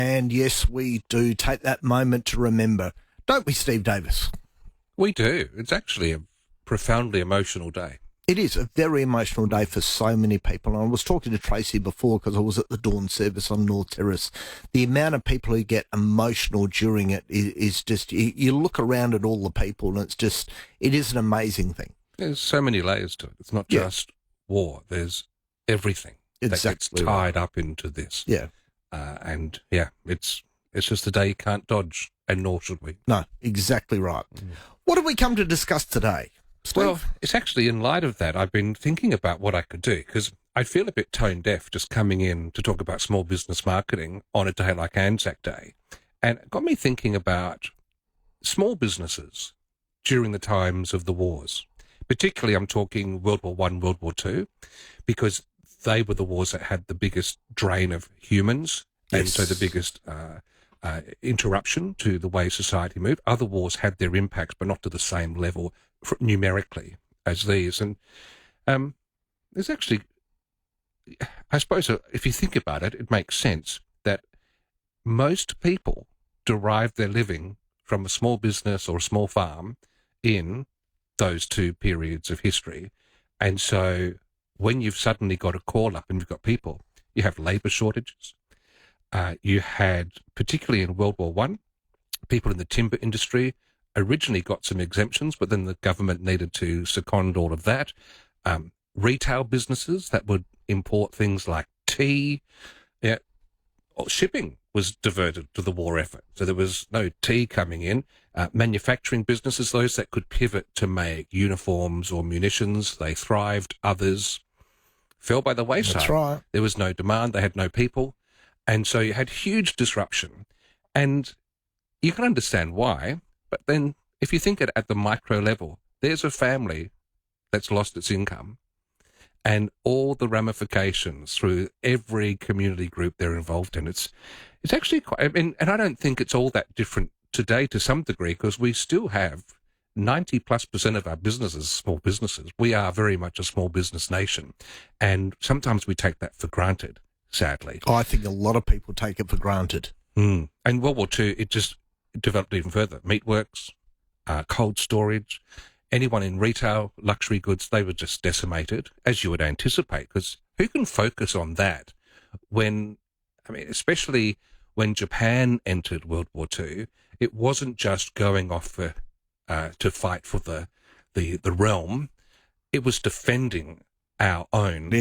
And yes, we do take that moment to remember, don't we, Steve Davis? We do. It's actually a profoundly emotional day. It is a very emotional day for so many people. And I was talking to Tracy before because I was at the dawn service on North Terrace. The amount of people who get emotional during it is just, you look around at all the people and it is an amazing thing. There's so many layers to it. It's not just war. There's everything that gets tied up into this. Yeah. It's just a day you can't dodge, and nor should we. No, exactly right. What have we come to discuss today, Steve? Well, it's actually in light of that, I've been thinking about what I could do, because I feel a bit tone deaf just coming in to talk about small business marketing on a day like Anzac Day. And it got me thinking about small businesses during the times of the wars. Particularly, I'm talking World War I, World War II, because they were the wars that had the biggest drain of humans, and so the biggest interruption to the way society moved. Other wars had their impacts, but not to the same level numerically as these. And there's actually, I suppose, if you think about it, it makes sense that most people derive their living from a small business or a small farm in those two periods of history. And so when you've suddenly got a call up and you've got people, you have labour shortages. You had, particularly in World War I, people in the timber industry originally got some exemptions, but then the government needed to second all of that. Retail businesses that would import things like tea, shipping was diverted to the war effort. So there was no tea coming in. Manufacturing businesses, those that could pivot to make uniforms or munitions, they thrived. Others fell by the wayside. That's right. There was no demand. They had no people. And so you had huge disruption. And you can understand why. But then if you think at the micro level, there's a family that's lost its income and all the ramifications through every community group they're involved in. It's actually quite, and I don't think it's all that different today to some degree, because we still have 90+% of our businesses, small businesses. We are very much a small business nation. And sometimes we take that for granted, sadly. I think a lot of people take it for granted. And World War II, it just developed even further. Meatworks, cold storage, anyone in retail, luxury goods, they were just decimated, as you would anticipate, because who can focus on that when, especially when Japan entered World War II, it wasn't just going off to fight for the realm. It was defending our own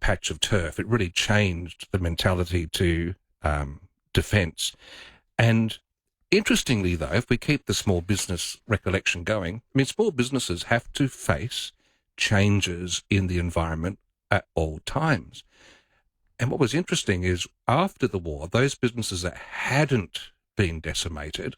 patch of turf. It really changed the mentality to defence. And interestingly, though, if we keep the small business recollection going, small businesses have to face changes in the environment at all times. And what was interesting is after the war, those businesses that hadn't been decimated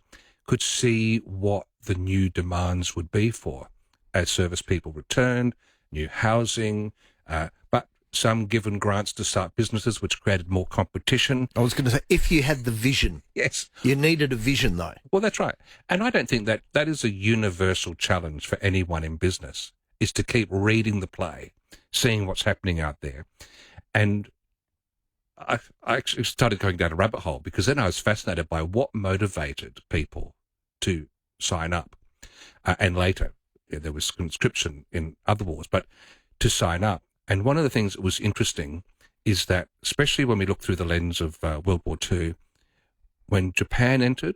could see what the new demands would be for as service people returned, new housing, but some given grants to start businesses, which created more competition. I was going to say, if you had the vision. Yes. You needed a vision, though. Well, that's right. And I don't think that is a universal challenge for anyone in business, is to keep reading the play, seeing what's happening out there. And I actually started going down a rabbit hole, because then I was fascinated by what motivated people to sign up. And later, there was conscription in other wars, but to sign up. And one of the things that was interesting is that, especially when we look through the lens of World War II, when Japan entered,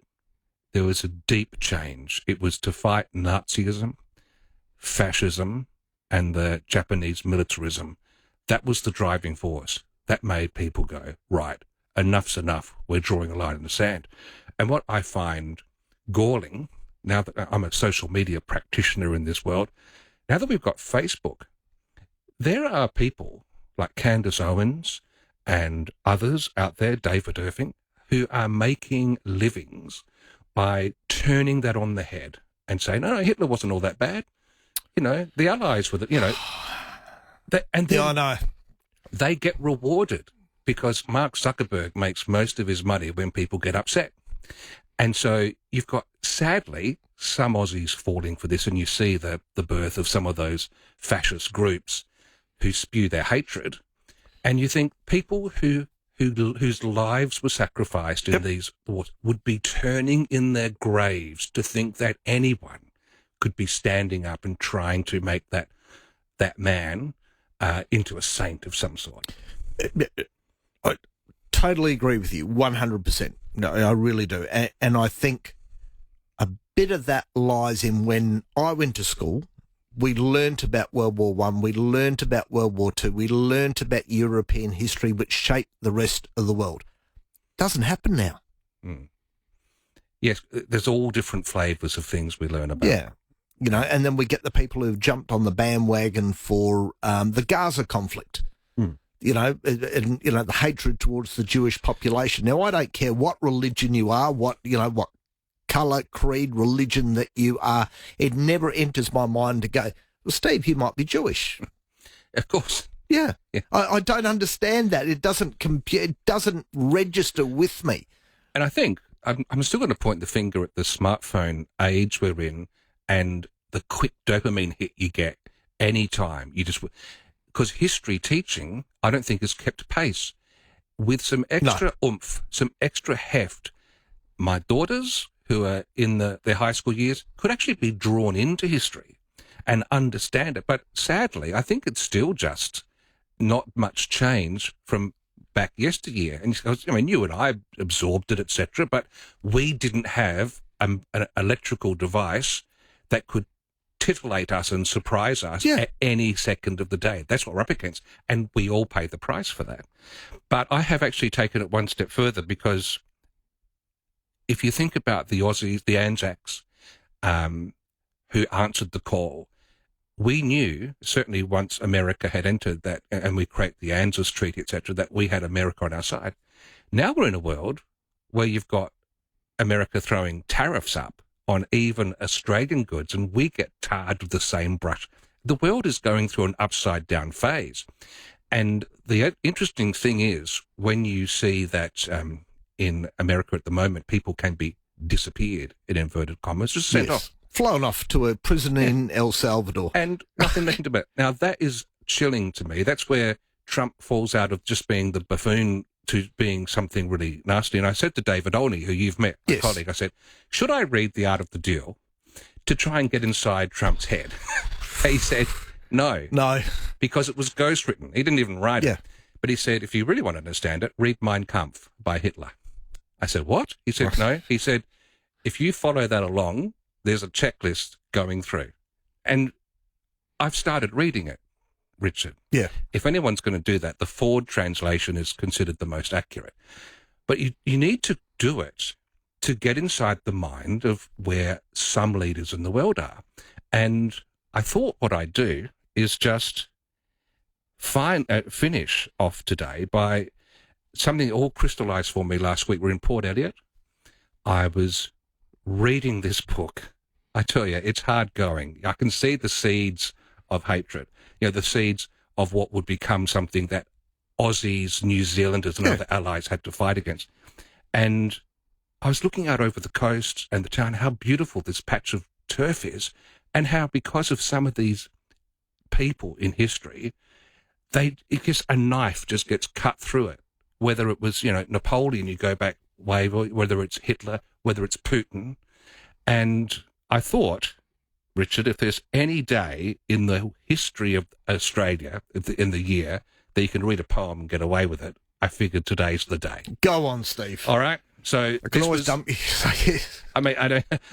there was a deep change. It was to fight Nazism, fascism, and the Japanese militarism. That was the driving force. That made people go, right, enough's enough. We're drawing a line in the sand. And what I find galling, now that I'm a social media practitioner in this world, now that we've got Facebook, there are people like Candace Owens and others out there, David Irving, who are making livings by turning that on the head and saying, no, Hitler wasn't all that bad. The Allies were, and then I know. They get rewarded, because Mark Zuckerberg makes most of his money when people get upset. And so you've got, sadly, some Aussies falling for this, and you see the birth of some of those fascist groups who spew their hatred. And you think people who whose lives were sacrificed in these wars would be turning in their graves to think that anyone could be standing up and trying to make that man into a saint of some sort. I totally agree with you, 100%. No, I really do. And I think a bit of that lies in when I went to school, we learnt about World War One, we learnt about World War Two, we learnt about European history, which shaped the rest of the world. Doesn't happen now. Mm. Yes, there's all different flavours of things we learn about. Yeah. You know, and then we get the people who've jumped on the bandwagon for the Gaza conflict. Mm. You know, and the hatred towards the Jewish population. Now, I don't care what religion you are, what colour, creed, religion that you are. It never enters my mind to go, well, Steve, you might be Jewish. Of course. Yeah. I don't understand that. It doesn't compute. It doesn't register with me. And I think I'm still going to point the finger at the smartphone age we're in and the quick dopamine hit you get anytime. Because history teaching, I don't think has kept pace with some extra oomph, some extra heft. My daughters, who are in their high school years, could actually be drawn into history and understand it. But sadly, I think it's still just not much change from back yesteryear. And I mean, you and I absorbed it, etc., but we didn't have an electrical device that could titillate us and surprise us at any second of the day. That's what we're up against. And we all pay the price for that. But I have actually taken it one step further, because if you think about the Aussies, the Anzacs, who answered the call, we knew, certainly once America had entered that, and we created the ANZUS Treaty, etc., that we had America on our side. Now we're in a world where you've got America throwing tariffs up on even Australian goods, and we get tarred with the same brush. The world is going through an upside-down phase. And the interesting thing is, when you see that in America at the moment, people can be disappeared, in inverted commas, just sent off. Flown off to a prison in El Salvador. And nothing they can do about it. Now, that is chilling to me. That's where Trump falls out of just being the buffoon to being something really nasty. And I said to David Olney, who you've met, my colleague, I said, should I read The Art of the Deal to try and get inside Trump's head? He said, no. No. Because it was ghostwritten. He didn't even write it. But he said, if you really want to understand it, read Mein Kampf by Hitler. I said, what? He said, no. He said, if you follow that along, there's a checklist going through. And I've started reading it, Richard. Yeah. If anyone's going to do that, the Ford translation is considered the most accurate. But you need to do it to get inside the mind of where some leaders in the world are. And I thought what I'd do is just finish off today by something that all crystallized for me last week. We're in Port Elliot. I was reading this book. I tell you, it's hard going. I can see the seeds of hatred, the seeds of what would become something that Aussies, New Zealanders and other allies had to fight against. And I was looking out over the coast and the town, how beautiful this patch of turf is, and how because of some of these people in history, a knife just gets cut through it. Whether it was, Napoleon, you go back way, whether it's Hitler, whether it's Putin. And I thought, Richard, if there's any day in the history of Australia, in the year, that you can read a poem and get away with it, I figured today's the day. Go on, Steve. All right. So I can always dump you. I mean,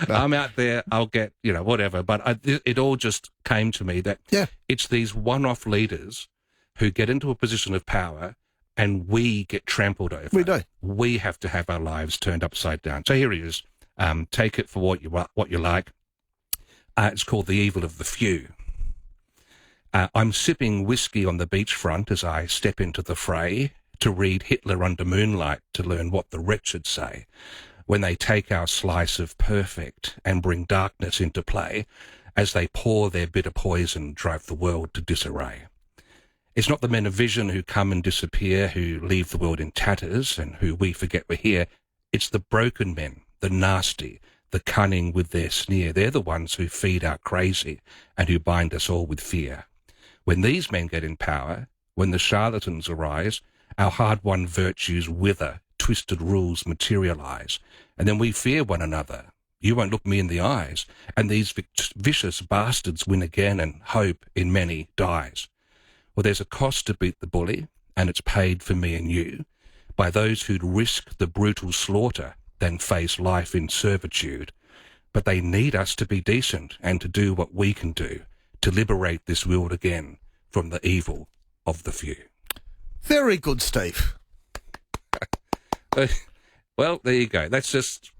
I'm out there, I'll get, whatever. But it all just came to me that it's these one-off leaders who get into a position of power and we get trampled over. We do. We have to have our lives turned upside down. So here he is. Take it for what you like. It's called The Evil of the Few. I'm sipping whiskey on the beachfront as I step into the fray to read Hitler Under Moonlight to learn what the wretched say when they take our slice of perfect and bring darkness into play as they pour their bitter poison, drive the world to disarray. It's not the men of vision who come and disappear, who leave the world in tatters and who we forget we're here. It's the broken men, the nasty, the cunning with their sneer. They're the ones who feed our crazy and who bind us all with fear. When these men get in power, when the charlatans arise Our hard-won virtues wither, twisted rules materialize, and then we fear one another. You won't look me in the eyes, and these vicious bastards win again, and hope in many dies. Well, there's a cost to beat the bully, and it's paid for me and you by those who'd risk the brutal slaughter than face life in servitude. But they need us to be decent and to do what we can do to liberate this world again from the evil of the few. Very good, Steve. Well, there you go. That's just...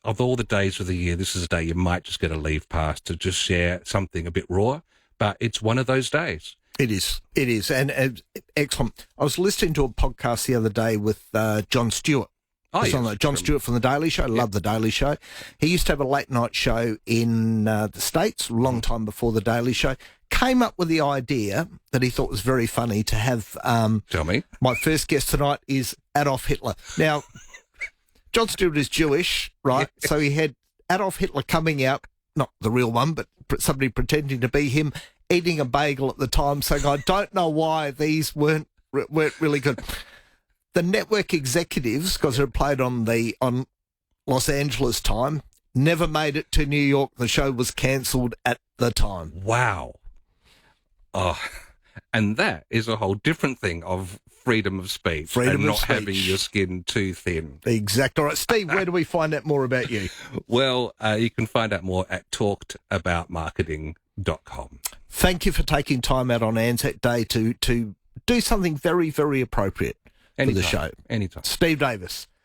of all the days of the year, this is a day you might just get a leave pass to just share something a bit raw, but it's one of those days. It is. It is. And excellent. I was listening to a podcast the other day with Jon Stewart. Oh, yes. Jon Stewart from The Daily Show. Love The Daily Show. He used to have a late night show in the States, a long time before The Daily Show. Came up with the idea that he thought was very funny to have... Tell me. My first guest tonight is Adolf Hitler. Now, Jon Stewart is Jewish, right? So he had Adolf Hitler coming out, not the real one, but somebody pretending to be him, eating a bagel at the time, saying, I don't know why these weren't really good. The network executives, because it played on Los Angeles time, never made it to New York. The show was cancelled at the time. Wow. Oh, and that is a whole different thing of freedom of speech and not having your skin too thin. Exactly. All right, Steve, where do we find out more about you? Well, you can find out more at talkedaboutmarketing.com. Thank you for taking time out on Anzac Day to do something very, very appropriate for the show. Anytime. Steve Davis.